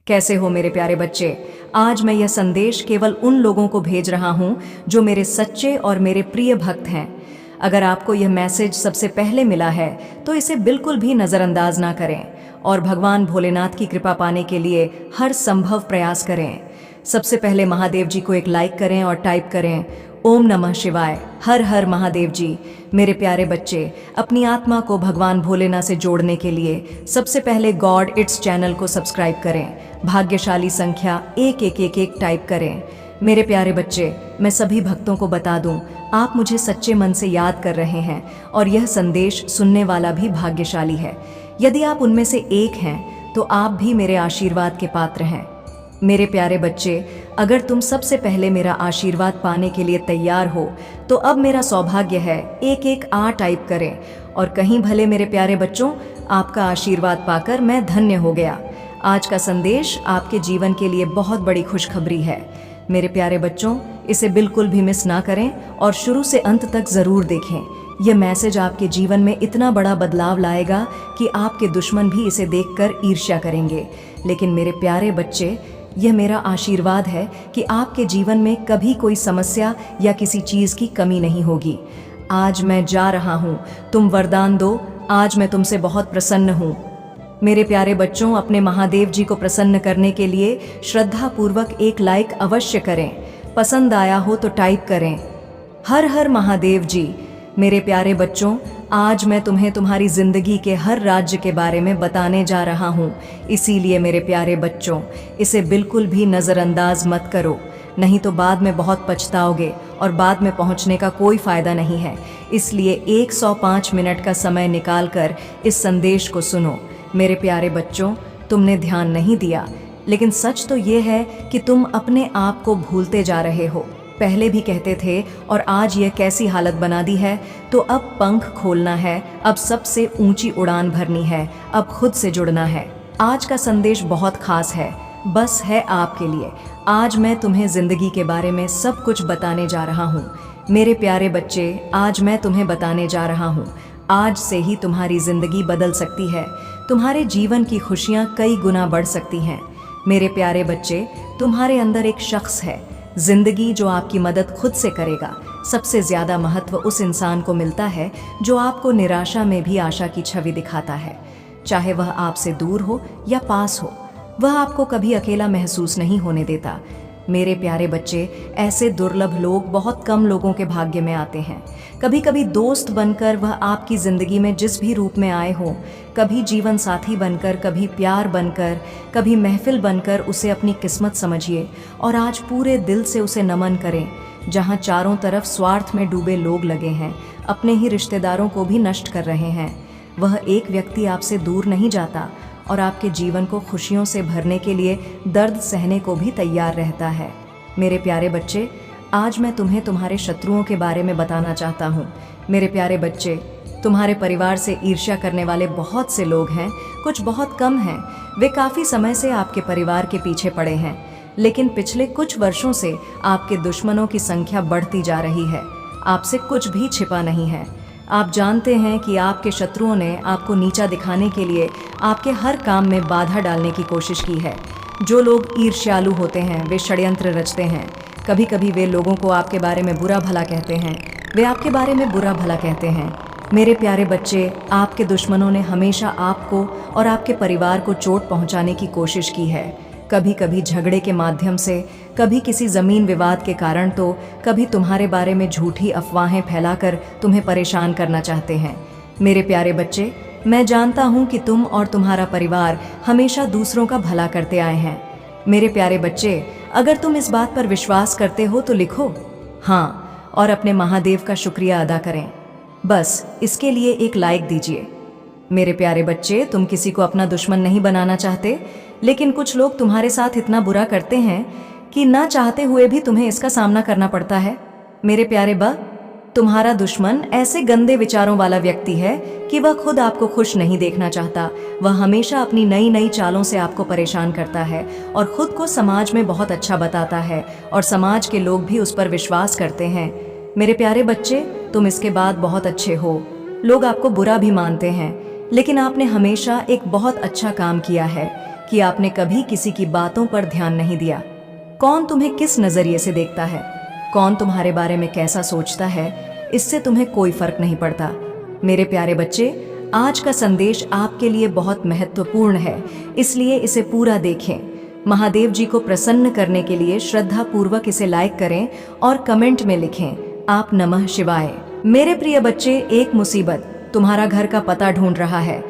कैसे हो मेरे प्यारे बच्चे। आज मैं यह संदेश केवल उन लोगों को भेज रहा हूं जो मेरे सच्चे और मेरे प्रिय भक्त हैं। अगर आपको यह मैसेज सबसे पहले मिला है तो इसे बिल्कुल भी नज़रअंदाज ना करें और भगवान भोलेनाथ की कृपा पाने के लिए हर संभव प्रयास करें। सबसे पहले महादेव जी को एक लाइक करें और टाइप करें ओम नमः शिवाय, हर हर महादेव जी। मेरे प्यारे बच्चे, अपनी आत्मा को भगवान भोलेनाथ से जोड़ने के लिए सबसे पहले गॉड इट्स चैनल को सब्सक्राइब करें। भाग्यशाली संख्या 1111 टाइप करें। मेरे प्यारे बच्चे, मैं सभी भक्तों को बता दूं, आप मुझे सच्चे मन से याद कर रहे हैं और यह संदेश सुनने वाला भी भाग्यशाली है। यदि आप उनमें से एक हैं तो आप भी मेरे आशीर्वाद के पात्र हैं। मेरे प्यारे बच्चे, अगर तुम सबसे पहले मेरा आशीर्वाद पाने के लिए तैयार हो तो अब मेरा सौभाग्य है 111 टाइप करें। और कहीं भले मेरे प्यारे बच्चों, आपका आशीर्वाद पाकर मैं धन्य हो गया। आज का संदेश आपके जीवन के लिए बहुत बड़ी खुशखबरी है। मेरे प्यारे बच्चों, इसे बिल्कुल भी मिस ना करें और शुरू से अंत तक ज़रूर देखें। यह मैसेज आपके जीवन में इतना बड़ा बदलाव लाएगा कि आपके दुश्मन भी इसे देखकर ईर्ष्या करेंगे। लेकिन मेरे प्यारे बच्चे, यह मेरा आशीर्वाद है कि आपके जीवन में कभी कोई समस्या या किसी चीज़ की कमी नहीं होगी। आज मैं जा रहा हूँ, तुम वरदान दो। आज मैं तुमसे बहुत प्रसन्न हूँ। मेरे प्यारे बच्चों, अपने महादेव जी को प्रसन्न करने के लिए श्रद्धा पूर्वक एक लाइक अवश्य करें। पसंद आया हो तो टाइप करें हर हर महादेव जी। मेरे प्यारे बच्चों, आज मैं तुम्हें तुम्हारी जिंदगी के हर राज्य के बारे में बताने जा रहा हूँ। इसीलिए मेरे प्यारे बच्चों, इसे बिल्कुल भी नज़रअंदाज मत करो, नहीं तो बाद में बहुत पछताओगे और बाद में पहुँचने का कोई फ़ायदा नहीं है। इसलिए 105 मिनट का समय निकालकर इस संदेश को सुनो। मेरे प्यारे बच्चों, तुमने ध्यान नहीं दिया, लेकिन सच तो ये है कि तुम अपने आप को भूलते जा रहे हो। पहले भी कहते थे और आज यह कैसी हालत बना दी है। तो अब पंख खोलना है, अब सबसे ऊंची उड़ान भरनी है, अब खुद से जुड़ना है। आज का संदेश बहुत खास है, बस है आपके लिए। आज मैं तुम्हें जिंदगी के बारे में सब कुछ बताने जा रहा हूँ। मेरे प्यारे बच्चे, आज मैं तुम्हें बताने जा रहा हूँ, आज से ही तुम्हारी जिंदगी बदल सकती है। तुम्हारे जीवन की खुशियाँ कई गुना बढ़ सकती हैं। मेरे प्यारे बच्चे, तुम्हारे अंदर एक शख्स है, जिंदगी जो आपकी मदद खुद से करेगा। सबसे ज्यादा महत्व उस इंसान को मिलता है जो आपको निराशा में भी आशा की छवि दिखाता है। चाहे वह आपसे दूर हो या पास हो, वह आपको कभी अकेला महसूस नहीं होने देता। मेरे प्यारे बच्चे, ऐसे दुर्लभ लोग बहुत कम लोगों के भाग्य में आते हैं। कभी कभी दोस्त बनकर वह आपकी जिंदगी में जिस भी रूप में आए हो, कभी जीवन साथी बनकर, कभी प्यार बनकर, कभी महफिल बनकर, उसे अपनी किस्मत समझिए और आज पूरे दिल से उसे नमन करें। जहां चारों तरफ स्वार्थ में डूबे लोग लगे हैं, अपने ही रिश्तेदारों को भी नष्ट कर रहे हैं, वह एक व्यक्ति आपसे दूर नहीं जाता और आपके जीवन को खुशियों से भरने के लिए दर्द सहने को भी तैयार रहता है। मेरे प्यारे बच्चे, आज मैं तुम्हें तुम्हारे शत्रुओं के बारे में बताना चाहता हूँ। मेरे प्यारे बच्चे, तुम्हारे परिवार से ईर्ष्या करने वाले बहुत से लोग हैं, कुछ बहुत कम हैं। वे काफ़ी समय से आपके परिवार के पीछे पड़े हैं, लेकिन पिछले कुछ वर्षों से आपके दुश्मनों की संख्या बढ़ती जा रही है। आपसे कुछ भी छिपा नहीं है। आप जानते हैं कि आपके शत्रुओं ने आपको नीचा दिखाने के लिए आपके हर काम में बाधा डालने की कोशिश की है। जो लोग ईर्ष्यालु होते हैं वे षड्यंत्र रचते हैं। कभी कभी वे लोगों को आपके बारे में बुरा भला कहते हैं, वे आपके बारे में बुरा भला कहते हैं। मेरे प्यारे बच्चे, आपके दुश्मनों ने हमेशा आपको और आपके परिवार को चोट पहुंचाने की कोशिश की है। कभी कभी झगड़े के माध्यम से, कभी किसी ज़मीन विवाद के कारण, तो कभी तुम्हारे बारे में झूठी अफवाहें फैलाकर तुम्हें परेशान करना चाहते हैं। मेरे प्यारे बच्चे, मैं जानता हूँ कि तुम और तुम्हारा परिवार हमेशा दूसरों का भला करते आए हैं। मेरे प्यारे बच्चे, अगर तुम इस बात पर विश्वास करते हो तो लिखो हाँ और अपने महादेव का शुक्रिया अदा करें। बस इसके लिए एक लाइक दीजिए। मेरे प्यारे बच्चे, तुम किसी को अपना दुश्मन नहीं बनाना चाहते, लेकिन कुछ लोग तुम्हारे साथ इतना बुरा करते हैं कि ना चाहते हुए भी तुम्हें इसका सामना करना पड़ता है। मेरे प्यारे तुम्हारा दुश्मन ऐसे गंदे विचारों वाला व्यक्ति है कि वह खुद आपको खुश नहीं देखना चाहता। वह हमेशा अपनी नई नई चालों से आपको परेशान करता है और खुद को समाज में बहुत अच्छा बताता है और समाज के लोग भी उस पर विश्वास करते हैं। मेरे प्यारे बच्चे, तुम इसके बाद बहुत अच्छे हो। लोग आपको बुरा भी मानते हैं, लेकिन आपने हमेशा एक बहुत अच्छा काम किया है कि आपने कभी किसी की बातों पर ध्यान नहीं दिया। कौन तुम्हें किस नजरिए से देखता है, कौन तुम्हारे बारे में कैसा सोचता है, इससे तुम्हें कोई फर्क नहीं पड़ता। मेरे प्यारे बच्चे, आज का संदेश आपके लिए बहुत महत्वपूर्ण है, इसलिए इसे पूरा देखें। महादेव जी को प्रसन्न करने के लिए श्रद्धा पूर्वक इसे लाइक करें और कमेंट में लिखें, आप नमः शिवाय। मेरे प्रिय बच्चे, एक मुसीबत तुम्हारा घर का पता ढूंढ रहा है,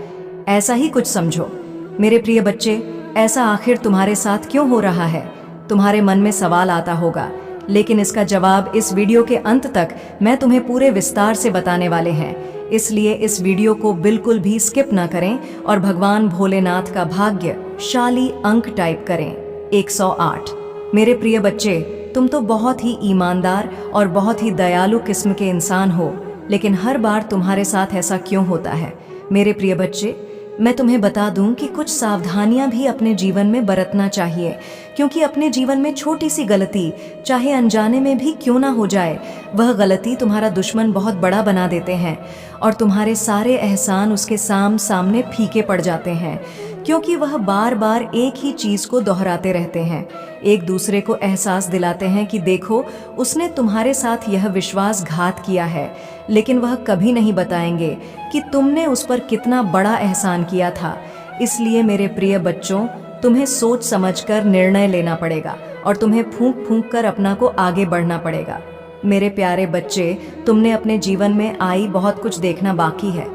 ऐसा ही कुछ समझो। मेरे प्रिय बच्चे, ऐसा आखिर तुम्हारे साथ क्यों हो रहा है? तुम्हारे मन में सवाल आता होगा, लेकिन इसका जवाब इस वीडियो के अंत तक मैं तुम्हें पूरे विस्तार से बताने वाले हैं। इसलिए इस वीडियो को बिल्कुल भी स्किप ना करें और भगवान भोलेनाथ का भाग्यशाली अंक टाइप करें, 108। मेरे प्रिय बच्चे, तुम तो बहुत ही ईमानदार और बहुत ही दयालु किस्म के इंसान हो, लेकिन हर बार तुम्हारे साथ ऐसा क्यों होता है? मेरे प्रिय बच्चे, मैं तुम्हें बता दूं कि कुछ सावधानियां भी अपने जीवन में बरतना चाहिए, क्योंकि अपने जीवन में छोटी सी गलती, चाहे अनजाने में भी क्यों ना हो जाए, वह गलती तुम्हारा दुश्मन बहुत बड़ा बना देते हैं और तुम्हारे सारे एहसान उसके सामने फीके पड़ जाते हैं, क्योंकि वह बार बार एक ही चीज को दोहराते रहते हैं। एक दूसरे को एहसास दिलाते हैं कि देखो, उसने तुम्हारे साथ यह विश्वासघात किया है, लेकिन वह कभी नहीं बताएंगे कि तुमने उस पर कितना बड़ा एहसान किया था। इसलिए मेरे प्रिय बच्चों, तुम्हें सोच समझकर निर्णय लेना पड़ेगा और तुम्हें फूंक फूंक कर अपना को आगे बढ़ना पड़ेगा। मेरे प्यारे बच्चे, तुमने अपने जीवन में आई बहुत कुछ देखना बाकी है।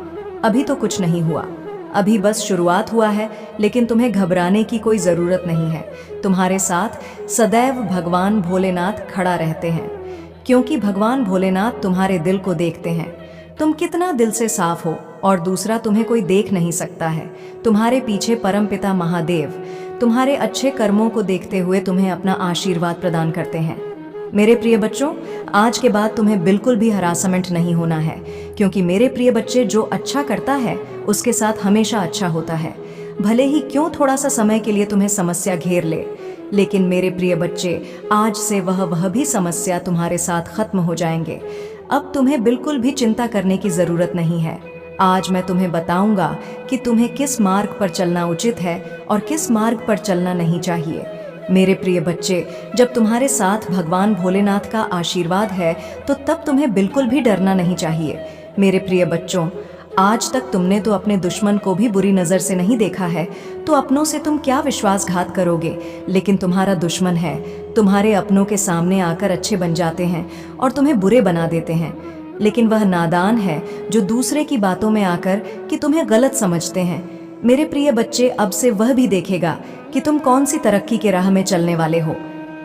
अभी तो कुछ नहीं हुआ, अभी बस शुरुआत हुआ है, लेकिन तुम्हें घबराने की कोई ज़रूरत नहीं है। तुम्हारे साथ सदैव भगवान भोलेनाथ खड़ा रहते हैं, क्योंकि भगवान भोलेनाथ तुम्हारे दिल को देखते हैं। तुम कितना दिल से साफ हो और दूसरा तुम्हें कोई देख नहीं सकता है। तुम्हारे पीछे परमपिता महादेव तुम्हारे अच्छे कर्मों को देखते हुए तुम्हें अपना आशीर्वाद प्रदान करते हैं। मेरे प्रिय बच्चों, आज के बाद तुम्हें बिल्कुल भी हरासमेंट नहीं होना है, क्योंकि मेरे प्रिय बच्चे, जो अच्छा करता है उसके साथ हमेशा अच्छा होता है। भले ही क्यों थोड़ा सा समय के लिए तुम्हें समस्या घेर ले, लेकिन मेरे प्रिय बच्चे, आज से वह भी समस्या तुम्हारे साथ खत्म हो जाएंगे। अब तुम्हें बिल्कुल भी चिंता करने की जरूरत नहीं है। आज मैं तुम्हें बताऊंगा कि तुम्हें किस मार्ग पर चलना उचित है और किस मार्ग पर चलना नहीं चाहिए। मेरे प्रिय बच्चे, जब तुम्हारे साथ भगवान भोलेनाथ का आशीर्वाद है, तो तब तुम्हें बिल्कुल भी डरना नहीं चाहिए। मेरे प्रिय बच्चों, आज तक तुमने तो अपने दुश्मन को भी बुरी नज़र से नहीं देखा है, तो अपनों से तुम क्या विश्वासघात करोगे? लेकिन तुम्हारा दुश्मन है, तुम्हारे अपनों के सामने आकर अच्छे बन जाते हैं और तुम्हें बुरे बना देते हैं। लेकिन वह नादान है जो दूसरे की बातों में आकर कि तुम्हें गलत समझते हैं। मेरे प्रिय बच्चे, अब से वह भी देखेगा कि तुम कौन सी तरक्की के राह में चलने वाले हो।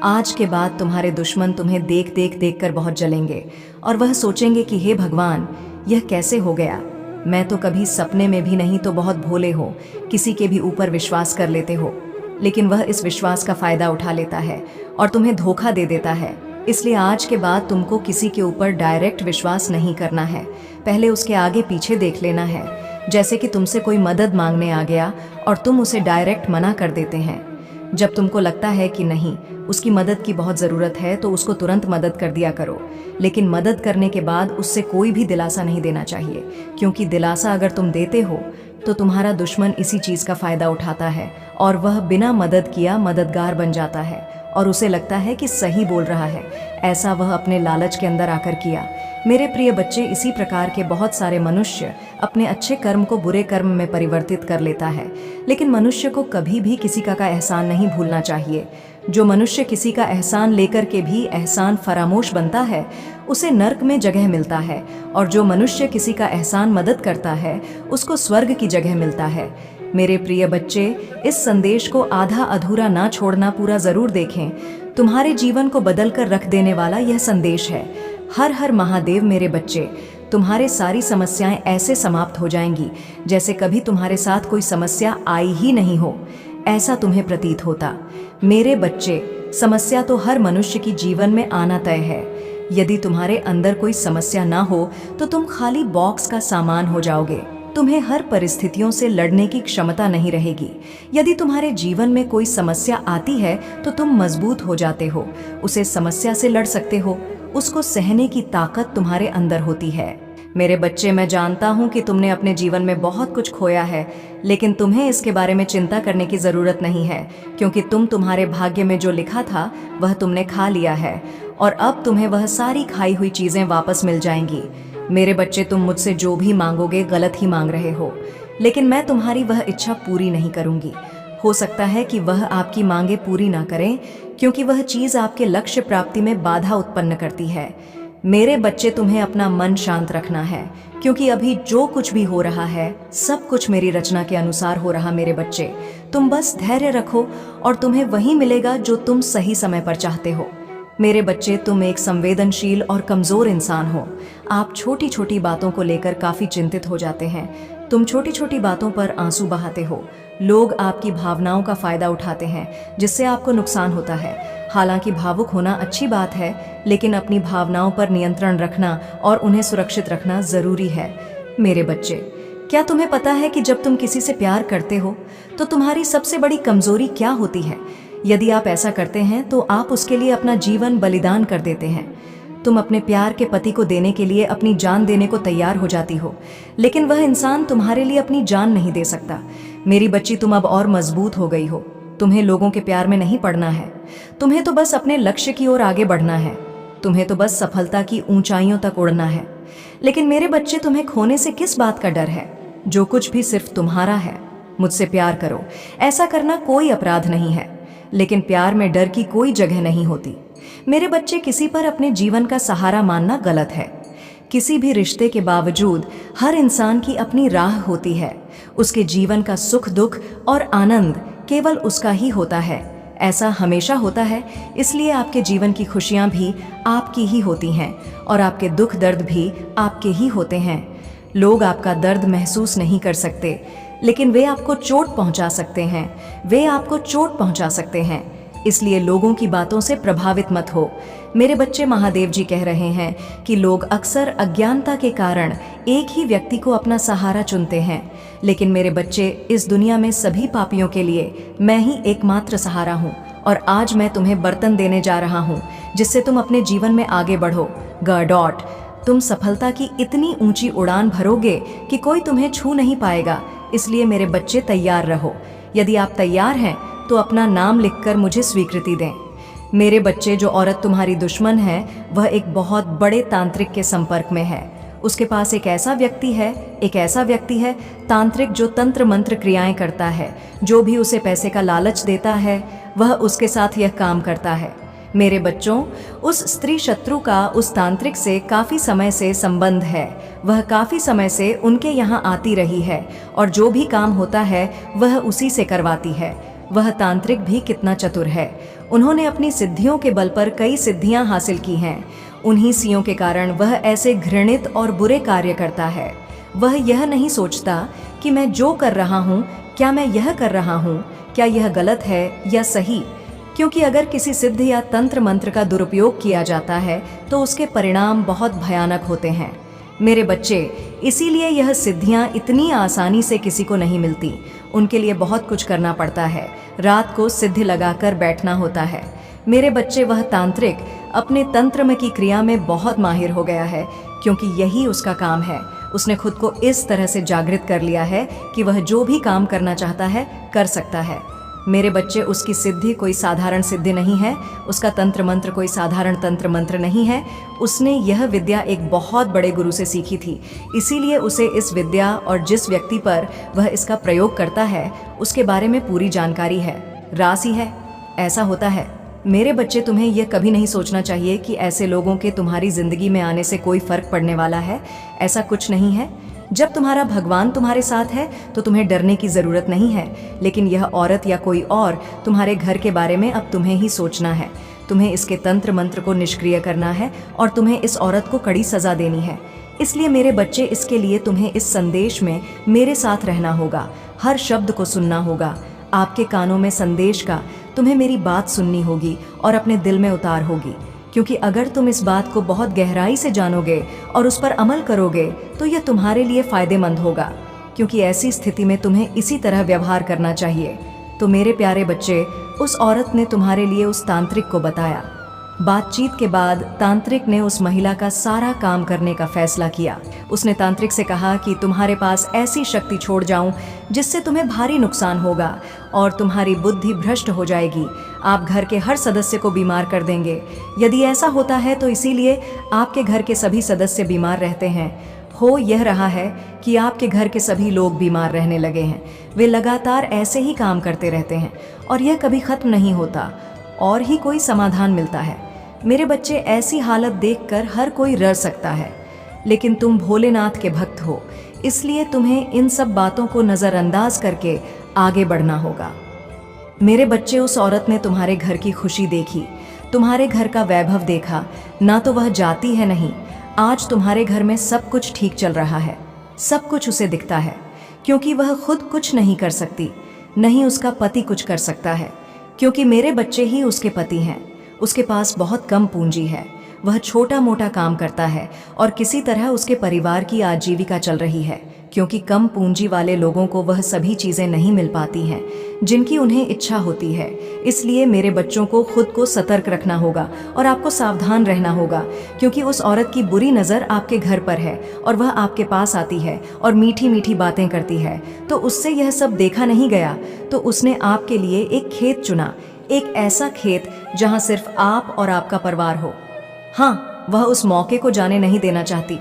आज के बाद तुम्हारे दुश्मन तुम्हें देख कर बहुत जलेंगे और वह सोचेंगे कि हे भगवान, यह कैसे हो गया? मैं तो कभी सपने में भी नहीं तो बहुत भोले हो, किसी के भी ऊपर विश्वास कर लेते हो। लेकिन वह इस विश्वास का फायदा उठा लेता है और तुम्हें धोखा दे देता है। इसलिए आज के बाद तुमको किसी के ऊपर डायरेक्ट विश्वास नहीं करना है, पहले उसके आगे पीछे देख लेना है। जैसे कि तुमसे कोई मदद मांगने आ गया और तुम उसे डायरेक्ट मना कर देते हैं। जब तुमको लगता है कि नहीं, उसकी मदद की बहुत ज़रूरत है, तो उसको तुरंत मदद कर दिया करो। लेकिन मदद करने के बाद उससे कोई भी दिलासा नहीं देना चाहिए, क्योंकि दिलासा अगर तुम देते हो तो तुम्हारा दुश्मन इसी चीज़ का फ़ायदा उठाता है और वह बिना मदद किया मददगार बन जाता है और उसे लगता है कि सही बोल रहा है। ऐसा वह अपने लालच के अंदर आकर किया। मेरे प्रिय बच्चे, इसी प्रकार के बहुत सारे मनुष्य अपने अच्छे कर्म को बुरे कर्म में परिवर्तित कर लेता है। लेकिन मनुष्य को कभी भी किसी का एहसान नहीं भूलना चाहिए। जो मनुष्य किसी का एहसान लेकर के भी एहसान फरामोश बनता है, उसे नर्क में जगह मिलता है, और जो मनुष्य किसी का एहसान मदद करता है, उसको स्वर्ग की जगह मिलता है। मेरे प्रिय बच्चे, इस संदेश को आधा अधूरा ना छोड़ना, पूरा जरूर देखें। तुम्हारे जीवन को बदल कर रख देने वाला यह संदेश है। हर हर महादेव। मेरे बच्चे, तुम्हारे सारी समस्याएं ऐसे समाप्त हो जाएंगी जैसे कभी तुम्हारे साथ कोई समस्या आई ही नहीं हो, ऐसा तुम्हें प्रतीत होता। मेरे बच्चे, समस्या तो हर मनुष्य की जीवन में आना तय है। यदि तुम्हारे अंदर कोई समस्या ना हो तो तुम खाली बॉक्स का सामान हो जाओगे। तुम्हें हर परिस्थितियों से लड़ने की क्षमता नहीं रहेगी। यदि तुम्हारे जीवन में कोई समस्या आती है तो तुम मजबूत हो जाते हो, उसे समस्या से लड़ सकते हो, उसको सहने की ताकत तुम्हारे अंदर होती है। मेरे बच्चे, मैं जानता हूँ कि तुमने अपने जीवन में बहुत कुछ खोया है, लेकिन तुम्हें इसके बारे में चिंता करने की ज़रूरत नहीं है, क्योंकि तुम्हारे भाग्य में जो लिखा था वह तुमने खा लिया है, और अब तुम्हें वह सारी खाई हुई चीज़ें वापस मिल जाएंगी। मेरे बच्चे, तुम मुझसे जो भी मांगोगे गलत ही मांग रहे हो, लेकिन मैं तुम्हारी वह इच्छा पूरी नहीं करूँगी। हो सकता है कि वह आपकी मांगे पूरी ना करें, क्योंकि वह चीज़ आपके लक्ष्य प्राप्ति में बाधा उत्पन्न करती है। मेरे बच्चे, तुम्हें अपना मन शांत रखना है, क्योंकि अभी जो कुछ भी हो रहा है सब कुछ मेरी रचना के अनुसार हो रहा। मेरे बच्चे, तुम बस धैर्य रखो और तुम्हें वही मिलेगा जो तुम सही समय पर चाहते हो। मेरे बच्चे, तुम एक संवेदनशील और कमज़ोर इंसान हो। आप छोटी छोटी बातों को लेकर काफ़ी चिंतित हो जाते हैं। तुम छोटी छोटी बातों पर आंसू बहाते हो। लोग आपकी भावनाओं का फ़ायदा उठाते हैं, जिससे आपको नुकसान होता है। हालांकि भावुक होना अच्छी बात है, लेकिन अपनी भावनाओं पर नियंत्रण रखना और उन्हें सुरक्षित रखना ज़रूरी है। मेरे बच्चे, क्या तुम्हें पता है कि जब तुम किसी से प्यार करते हो तो तुम्हारी सबसे बड़ी कमज़ोरी क्या होती है? यदि आप ऐसा करते हैं तो आप उसके लिए अपना जीवन बलिदान कर देते हैं। तुम अपने प्यार के पति को देने के लिए अपनी जान देने को तैयार हो जाती हो, लेकिन वह इंसान तुम्हारे लिए अपनी जान नहीं दे सकता। मेरी बच्ची, तुम अब और मजबूत हो गई हो। तुम्हें लोगों के प्यार में नहीं पड़ना है। तुम्हें तो बस अपने लक्ष्य की ओर आगे बढ़ना है। तुम्हें तो बस सफलता की ऊंचाइयों तक उड़ना है। लेकिन मेरे बच्चे, तुम्हें खोने से किस बात का डर है? जो कुछ भी सिर्फ तुम्हारा है। मुझसे प्यार करो, ऐसा करना कोई अपराध नहीं है, लेकिन प्यार में डर की कोई जगह नहीं होती। मेरे बच्चे, किसी पर अपने जीवन का सहारा मानना गलत है। किसी भी रिश्ते के बावजूद हर इंसान की अपनी राह होती है। उसके जीवन का सुख दुख और आनंद केवल उसका ही होता है। ऐसा हमेशा होता है, इसलिए आपके जीवन की खुशियां भी आपकी ही होती हैं और आपके दुख दर्द भी आपके ही होते हैं। लोग आपका दर्द महसूस नहीं कर सकते, लेकिन वे आपको चोट पहुंचा सकते हैं। वे आपको चोट पहुंचा सकते हैं, इसलिए लोगों की बातों से प्रभावित मत हो। मेरे बच्चे, महादेव जी कह रहे हैं कि लोग अक्सर अज्ञानता के कारण एक ही व्यक्ति को अपना सहारा चुनते हैं, लेकिन मेरे बच्चे, इस दुनिया में सभी पापियों के लिए मैं ही एकमात्र सहारा हूँ, और आज मैं तुम्हें बर्तन देने जा रहा हूँ जिससे तुम अपने जीवन में आगे बढ़ो। गॉड, तुम सफलता की इतनी ऊंची उड़ान भरोगे कि कोई तुम्हें छू नहीं पाएगा। इसलिए मेरे बच्चे, तैयार रहो। यदि आप तैयार हैं तो अपना नाम लिखकर मुझे स्वीकृति दें। मेरे बच्चे, जो औरत तुम्हारी दुश्मन है वह एक बहुत बड़े तांत्रिक के संपर्क में है। उसके पास एक ऐसा व्यक्ति है तांत्रिक, जो तंत्र मंत्र क्रियाएं करता है। जो भी उसे पैसे का लालच देता है वह उसके साथ यह काम करता है। मेरे बच्चों, उस स्त्री शत्रु का उस तांत्रिक से काफ़ी समय से संबंध है। वह काफ़ी समय से उनके यहाँ आती रही है और जो भी काम होता है वह उसी से करवाती है। वह तांत्रिक भी कितना चतुर है। उन्होंने अपनी सिद्धियों के बल पर कई सिद्धियां हासिल की हैं। उन्हीं सियों के कारण वह ऐसे घृणित और बुरे कार्य करता है। वह यह नहीं सोचता कि मैं जो कर रहा हूँ, क्या मैं यह कर रहा हूँ, क्या यह गलत है या सही, क्योंकि अगर किसी सिद्ध या तंत्र मंत्र का दुरुपयोग किया जाता है तो उसके परिणाम बहुत भयानक होते हैं। मेरे बच्चे, इसीलिए यह सिद्धियां इतनी आसानी से किसी को नहीं मिलती। उनके लिए बहुत कुछ करना पड़ता है। रात को सिद्धि लगाकर बैठना होता है। मेरे बच्चे, वह तांत्रिक अपने तंत्र में की क्रिया में बहुत माहिर हो गया है, क्योंकि यही उसका काम है। उसने खुद को इस तरह से जागृत कर लिया है कि वह जो भी काम करना चाहता है कर सकता है। मेरे बच्चे, उसकी सिद्धि कोई साधारण सिद्धि नहीं है। उसका तंत्र मंत्र कोई साधारण तंत्र मंत्र नहीं है। उसने यह विद्या एक बहुत बड़े गुरु से सीखी थी, इसीलिए उसे इस विद्या और जिस व्यक्ति पर वह इसका प्रयोग करता है उसके बारे में पूरी जानकारी है। राशि है, ऐसा होता है। मेरे बच्चे, तुम्हें यह कभी नहीं सोचना चाहिए कि ऐसे लोगों के तुम्हारी जिंदगी में आने से कोई फर्क पड़ने वाला है। ऐसा कुछ नहीं है। जब तुम्हारा भगवान तुम्हारे साथ है तो तुम्हें डरने की जरूरत नहीं है। लेकिन यह औरत या कोई और तुम्हारे घर के बारे में अब तुम्हें ही सोचना है। तुम्हें इसके तंत्र मंत्र को निष्क्रिय करना है और तुम्हें इस औरत को कड़ी सजा देनी है। इसलिए मेरे बच्चे, इसके लिए तुम्हें इस संदेश में मेरे साथ रहना होगा। हर शब्द को सुनना होगा। आपके कानों में संदेश का तुम्हें मेरी बात सुननी होगी और अपने दिल में उतार होगी, क्योंकि अगर तुम इस बात को बहुत गहराई से जानोगे और उस पर अमल करोगे तो यह तुम्हारे लिए फायदेमंद होगा, क्योंकि ऐसी स्थिति में तुम्हें इसी तरह व्यवहार करना चाहिए। तो मेरे प्यारे बच्चे, उस औरत ने तुम्हारे लिए उस तांत्रिक को बताया। बातचीत के बाद तांत्रिक ने उस महिला का सारा काम करने का फैसला किया। उसने तांत्रिक से कहा कि तुम्हारे पास ऐसी शक्ति छोड़ जाऊं जिससे तुम्हें भारी नुकसान होगा और तुम्हारी बुद्धि भ्रष्ट हो जाएगी। आप घर के हर सदस्य को बीमार कर देंगे। यदि ऐसा होता है तो इसीलिए आपके घर के सभी सदस्य बीमार रहते हैं। हो यह रहा है कि आपके घर के सभी लोग बीमार रहने लगे हैं। वे लगातार ऐसे ही काम करते रहते हैं और यह कभी खत्म नहीं होता और ही कोई समाधान मिलता है। मेरे बच्चे, ऐसी हालत देखकर हर कोई डर सकता है, लेकिन तुम भोलेनाथ के भक्त हो, इसलिए तुम्हें इन सब बातों को नज़रअंदाज करके आगे बढ़ना होगा। मेरे बच्चे, उस औरत ने तुम्हारे घर की खुशी देखी, तुम्हारे घर का वैभव देखा। ना तो वह जाती है, नहीं, आज तुम्हारे घर में सब कुछ ठीक चल रहा है। सब कुछ उसे दिखता है, क्योंकि वह खुद कुछ नहीं कर सकती, नहीं उसका पति कुछ कर सकता है, क्योंकि मेरे बच्चे ही उसके पति हैं। उसके पास बहुत कम पूंजी है, वह छोटा मोटा काम करता है और किसी तरह उसके परिवार की आजीविका चल रही है, क्योंकि कम पूंजी वाले लोगों को वह सभी चीज़ें नहीं मिल पाती हैं जिनकी उन्हें इच्छा होती है। इसलिए मेरे बच्चों को खुद को सतर्क रखना होगा और आपको सावधान रहना होगा, क्योंकि उस औरत की बुरी नज़र आपके घर पर है और वह आपके पास आती है और मीठी मीठी बातें करती है। तो उससे यह सब देखा नहीं गया, तो उसने आपके लिए एक खेत चुना, एक ऐसा खेत जहां सिर्फ आप और आपका परिवार हो। हाँ, वह उस मौके को जाने नहीं देना चाहती।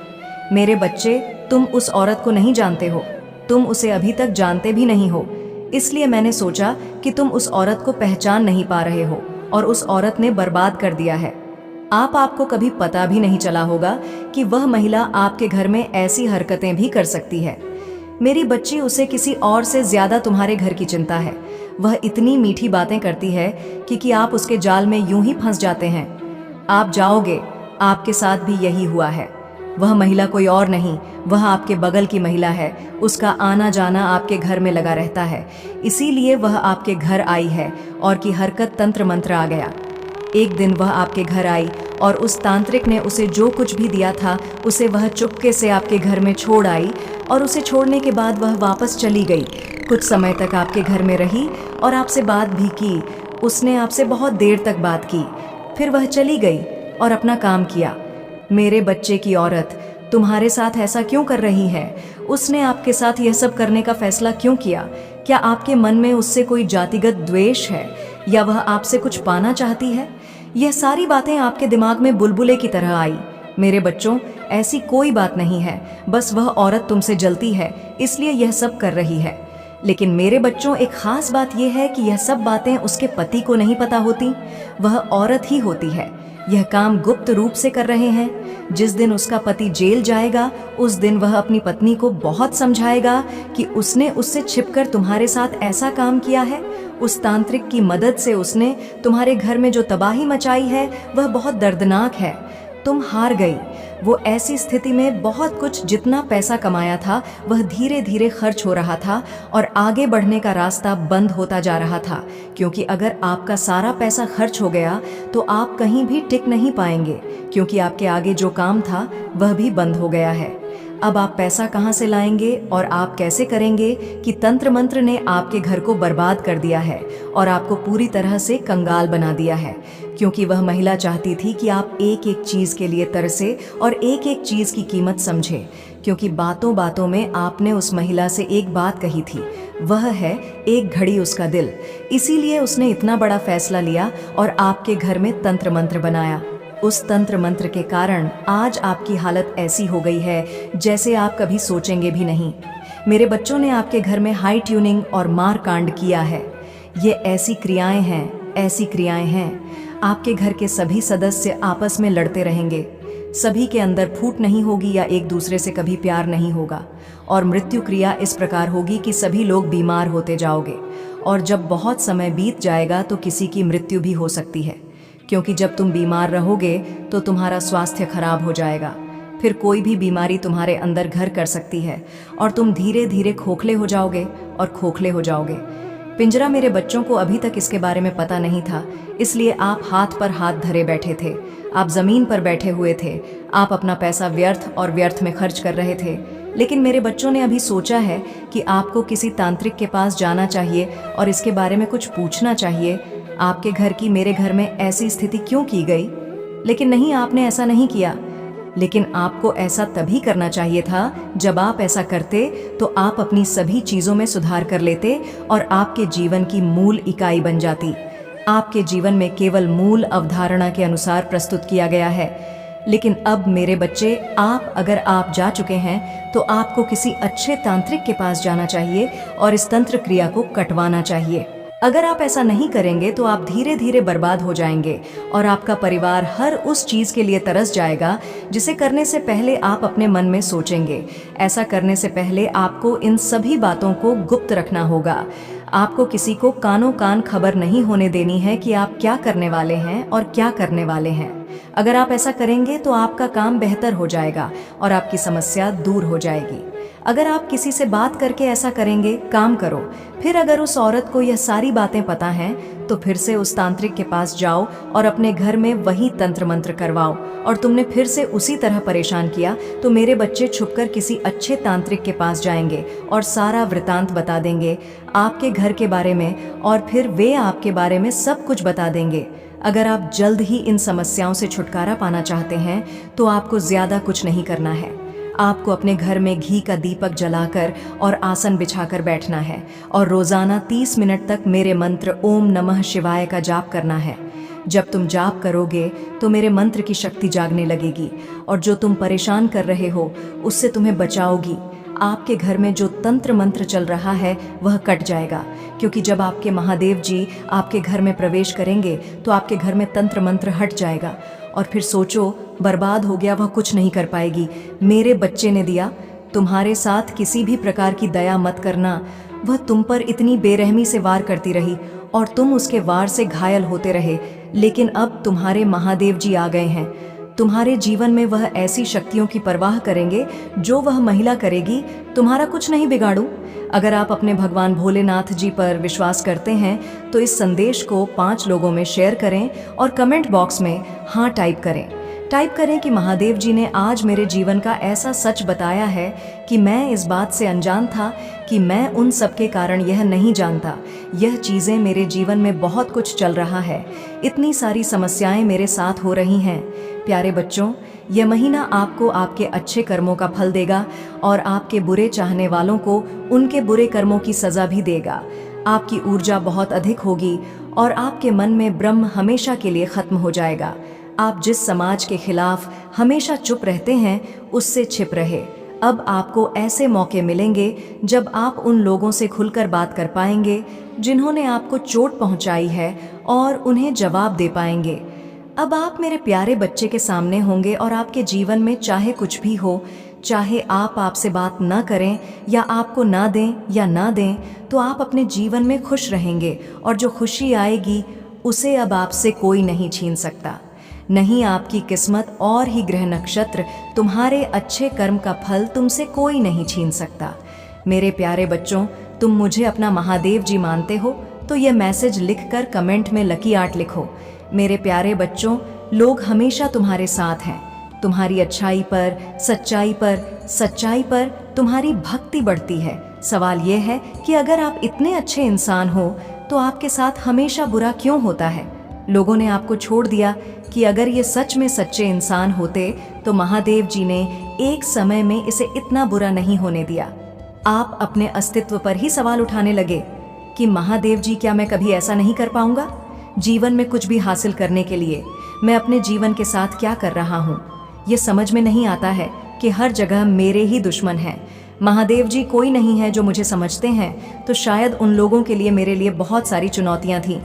मेरे बच्चे, तुम उस औरत को नहीं जानते हो, तुम उसे अभी तक जानते भी नहीं हो, इसलिए मैंने सोचा कि तुम उस औरत को पहचान नहीं पा रहे हो और उस औरत ने बर्बाद कर दिया है। आपको कभी पता भी नहीं चला होगा कि वह महिला आपके घर में ऐसी हरकतें भी कर सकती है। मेरी बच्ची, उसे किसी और से ज्यादा तुम्हारे घर की चिंता है। वह इतनी मीठी बातें करती है कि आप उसके जाल में यूं ही फंस जाते हैं। आप जाओगे, आपके साथ भी यही हुआ है। वह महिला कोई और नहीं, वह आपके बगल की महिला है। उसका आना जाना आपके घर में लगा रहता है, इसीलिए वह आपके घर आई है और की हरकत तंत्र मंत्र आ गया। एक दिन वह आपके घर आई और उस तांत्रिक ने उसे जो कुछ भी दिया था उसे वह चुपके से आपके घर में छोड़ आई और उसे छोड़ने के बाद वह वापस चली गई। कुछ समय तक आपके घर में रही और आपसे बात भी की। उसने आपसे बहुत देर तक बात की, फिर वह चली गई और अपना काम किया। मेरे बच्चे की औरत तुम्हारे साथ ऐसा क्यों कर रही है? उसने आपके साथ यह सब करने का फैसला क्यों किया? क्या आपके मन में उससे कोई जातिगत द्वेष है या वह आपसे कुछ पाना चाहती है? यह सारी बातें आपके दिमाग में बुलबुले की तरह आई। मेरे बच्चों, ऐसी कोई बात नहीं है, बस वह औरत तुमसे जलती है, इसलिए यह सब कर रही है। लेकिन मेरे बच्चों, एक खास बात यह है कि यह सब बातें उसके पति को नहीं पता होती, वह औरत ही होती है। यह काम गुप्त रूप से कर रहे हैं। जिस दिन उसका पति जेल जाएगा, उस दिन वह अपनी पत्नी को बहुत समझाएगा कि उसने उससे छिपकर तुम्हारे साथ ऐसा काम किया है। उस तांत्रिक की मदद से उसने तुम्हारे घर में जो तबाही मचाई है वह बहुत दर्दनाक है। तुम हार गई। वो ऐसी स्थिति में बहुत कुछ, जितना पैसा कमाया था वह धीरे धीरे खर्च हो रहा था और आगे बढ़ने का रास्ता बंद होता जा रहा था, क्योंकि अगर आपका सारा पैसा खर्च हो गया तो आप कहीं भी टिक नहीं पाएंगे, क्योंकि आपके आगे जो काम था वह भी बंद हो गया है। अब आप पैसा कहाँ से लाएंगे और आप कैसे करेंगे कि तंत्र मंत्र ने आपके घर को बर्बाद कर दिया है और आपको पूरी तरह से कंगाल बना दिया है, क्योंकि वह महिला चाहती थी कि आप एक एक चीज़ के लिए तरसे और एक एक चीज़ की कीमत समझे, क्योंकि बातों बातों में आपने उस महिला से एक बात कही थी, वह है एक घड़ी उसका दिल। इसीलिए उसने इतना बड़ा फैसला लिया और आपके घर में तंत्र मंत्र बनाया। उस तंत्र मंत्र के कारण आज आपकी हालत ऐसी हो गई है जैसे आप कभी सोचेंगे भी नहीं। मेरे बच्चों ने आपके घर में हाई ट्यूनिंग और मार कांड किया है। ये ऐसी क्रियाएं हैं। आपके घर के सभी सदस्य आपस में लड़ते रहेंगे, सभी के अंदर फूट नहीं होगी या एक दूसरे से कभी प्यार नहीं होगा, और मृत्यु क्रिया इस प्रकार होगी कि सभी लोग बीमार होते जाओगे, और जब बहुत समय बीत जाएगा तो किसी की मृत्यु भी हो सकती है, क्योंकि जब तुम बीमार रहोगे तो तुम्हारा स्वास्थ्य खराब हो जाएगा। फिर कोई भी बीमारी तुम्हारे अंदर घर कर सकती है और तुम धीरे धीरे खोखले हो जाओगे और खोखले हो जाओगे। पिंजरा मेरे बच्चों को अभी तक इसके बारे में पता नहीं था, इसलिए आप हाथ पर हाथ धरे बैठे थे, आप जमीन पर बैठे हुए थे, आप अपना पैसा व्यर्थ और व्यर्थ में खर्च कर रहे थे। लेकिन मेरे बच्चों ने अभी सोचा है कि आपको किसी तांत्रिक के पास जाना चाहिए और इसके बारे में कुछ पूछना चाहिए। आपके घर की मेरे घर में ऐसी स्थिति क्यों की गई? लेकिन नहीं, आपने ऐसा नहीं किया। लेकिन आपको ऐसा तभी करना चाहिए था जब आप ऐसा करते तो आप अपनी सभी चीजों में सुधार कर लेते और आपके जीवन की मूल इकाई बन जाती। आपके जीवन में केवल मूल अवधारणा के अनुसार प्रस्तुत किया गया है। लेकिन अब मेरे बच्चे, अगर आप जा चुके हैं तो आपको किसी अच्छे तांत्रिक के पास जाना चाहिए और इस तंत्र क्रिया को कटवाना चाहिए। अगर आप ऐसा नहीं करेंगे तो आप धीरे धीरे बर्बाद हो जाएंगे और आपका परिवार हर उस चीज के लिए तरस जाएगा जिसे करने से पहले आप अपने मन में सोचेंगे। ऐसा करने से पहले आपको इन सभी बातों को गुप्त रखना होगा। आपको किसी को कानों कान खबर नहीं होने देनी है कि आप क्या करने वाले हैं और क्या करने वाले हैं। अगर आप ऐसा करेंगे तो आपका काम बेहतर हो जाएगा और आपकी समस्या दूर हो जाएगी। अगर आप किसी से बात करके ऐसा करेंगे, काम करो। फिर अगर उस औरत को यह सारी बातें पता हैं तो फिर से उस तांत्रिक के पास जाओ और अपने घर में वही तंत्र मंत्र करवाओ। और तुमने फिर से उसी तरह परेशान किया तो मेरे बच्चे छुपकर किसी अच्छे तांत्रिक के पास जाएंगे और सारा वृतांत बता देंगे आपके घर के बारे में, और फिर वे आपके बारे में सब कुछ बता देंगे। अगर आप जल्द ही इन समस्याओं से छुटकारा पाना चाहते हैं तो आपको ज्यादा कुछ नहीं करना है। आपको अपने घर में घी का दीपक जलाकर और आसन बिछाकर बैठना है और रोजाना 30 मिनट तक मेरे मंत्र ओम नमः शिवाय का जाप करना है। जब तुम जाप करोगे तो मेरे मंत्र की शक्ति जागने लगेगी और जो तुम परेशान कर रहे हो उससे तुम्हें बचाओगी। आपके घर में जो तंत्र मंत्र चल रहा है वह कट जाएगा, क्योंकि जब आपके महादेव जी आपके घर में प्रवेश करेंगे तो आपके घर में तंत्र मंत्र हट जाएगा और फिर सोचो, बर्बाद हो गया, वह कुछ नहीं कर पाएगी। मेरे बच्चे ने दिया, तुम्हारे साथ किसी भी प्रकार की दया मत करना। वह तुम पर इतनी बेरहमी से वार करती रही और तुम उसके वार से घायल होते रहे, लेकिन अब तुम्हारे महादेव जी आ गए हैं। तुम्हारे जीवन में वह ऐसी शक्तियों की परवाह करेंगे जो वह महिला करेगी। तुम्हारा कुछ नहीं बिगाड़ू। अगर आप अपने भगवान भोलेनाथ जी पर विश्वास करते हैं तो इस संदेश को 5 लोगों में शेयर करें और कमेंट बॉक्स में हाँ टाइप करें कि महादेव जी ने आज मेरे जीवन का ऐसा सच बताया है कि मैं इस बात से अनजान था कि मैं उन सब के कारण यह नहीं जानता। यह चीज़ें मेरे जीवन में बहुत कुछ चल रहा है, इतनी सारी समस्याएं मेरे साथ हो रही हैं। प्यारे बच्चों, यह महीना आपको आपके अच्छे कर्मों का फल देगा और आपके बुरे चाहने वालों को उनके बुरे कर्मों की सजा भी देगा। आपकी ऊर्जा बहुत अधिक होगी और आपके मन में ब्रह्म हमेशा के लिए खत्म हो जाएगा। आप जिस समाज के खिलाफ हमेशा चुप रहते हैं उससे छिप रहे। अब आपको ऐसे मौके मिलेंगे जब आप उन लोगों से खुलकर बात कर पाएंगे जिन्होंने आपको चोट पहुंचाई है और उन्हें जवाब दे पाएंगे। अब आप मेरे प्यारे बच्चे के सामने होंगे और आपके जीवन में चाहे कुछ भी हो, चाहे आप आपसे बात ना करें या आपको ना दें या ना दें, तो आप अपने जीवन में खुश रहेंगे और जो खुशी आएगी उसे अब आपसे कोई नहीं छीन सकता। नहीं, आपकी किस्मत और ही ग्रह नक्षत्र, तुम्हारे अच्छे कर्म का फल तुमसे कोई नहीं छीन सकता। मेरे प्यारे बच्चों, तुम मुझे अपना महादेव जी मानते हो तो यह मैसेज लिखकर कमेंट में लकी आर्ट लिखो। मेरे प्यारे बच्चों, लोग हमेशा तुम्हारे साथ हैं। तुम्हारी अच्छाई पर, सच्चाई पर तुम्हारी भक्ति बढ़ती है। सवाल यह है कि अगर आप इतने अच्छे इंसान हो तो आपके साथ हमेशा बुरा क्यों होता है? लोगों ने आपको छोड़ दिया कि अगर ये सच में सच्चे इंसान होते तो महादेव जी ने एक समय में इसे इतना बुरा नहीं होने दिया। आप अपने अस्तित्व पर ही सवाल उठाने लगे कि महादेव जी, क्या मैं कभी ऐसा नहीं कर पाऊंगा? जीवन में कुछ भी हासिल करने के लिए मैं अपने जीवन के साथ क्या कर रहा हूँ? ये समझ में नहीं आता है कि हर जगह मेरे ही दुश्मन हैं। महादेव जी कोई नहीं है जो मुझे समझते हैं, तो शायद उन लोगों के लिए मेरे लिए बहुत सारी चुनौतियाँ थीं।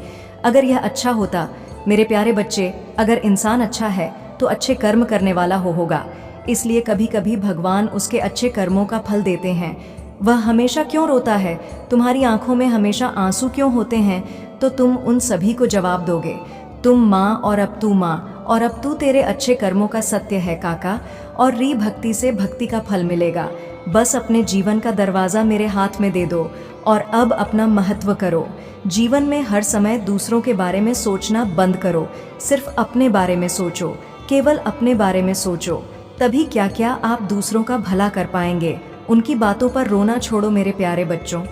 अगर यह अच्छा होता, मेरे प्यारे बच्चे, अगर इंसान अच्छा है तो अच्छे कर्म करने वाला होगा। इसलिए कभी कभी भगवान उसके अच्छे कर्मों का फल देते हैं। वह हमेशा क्यों रोता है? तुम्हारी आंखों में हमेशा आंसू क्यों होते हैं? तो तुम उन सभी को जवाब दोगे। तुम माँ और अब तू माँ और अब तू तेरे अच्छे कर्मों का सत्य है काका, और री भक्ति से भक्ति का फल मिलेगा। बस अपने जीवन का दरवाज़ा मेरे हाथ में दे दो और अब अपना महत्व करो। जीवन में हर समय दूसरों के बारे में सोचना बंद करो। सिर्फ अपने बारे में सोचो, केवल अपने बारे में सोचो। तभी क्या क्या आप दूसरों का भला कर पाएंगे। उनकी बातों पर रोना छोड़ो मेरे प्यारे बच्चों।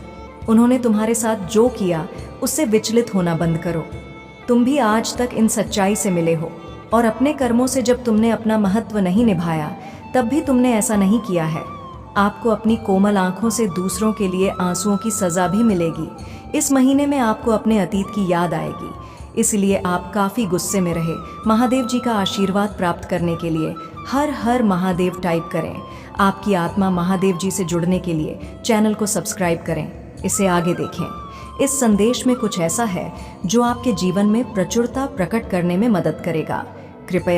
उन्होंने तुम्हारे साथ जो किया उससे विचलित होना बंद करो। तुम भी आज तक इन सच्चाई से मिले हो। और अपने कर्मों से जब तुमने अपना महत्व नहीं निभाया तब भी तुमने ऐसा नहीं किया है। आपको अपनी कोमल आंखों से दूसरों के लिए आंसुओं की सजा भी मिलेगी। इस महीने में आपको अपने अतीत की याद आएगी, इसलिए आप काफ़ी गुस्से में रहे। महादेव जी का आशीर्वाद प्राप्त करने के लिए हर हर महादेव टाइप करें। आपकी आत्मा महादेव जी से जुड़ने के लिए चैनल को सब्सक्राइब करें, इसे आगे देखें। इस संदेश में कुछ ऐसा है जो आपके जीवन में प्रचुरता प्रकट करने में मदद करेगा। कृपया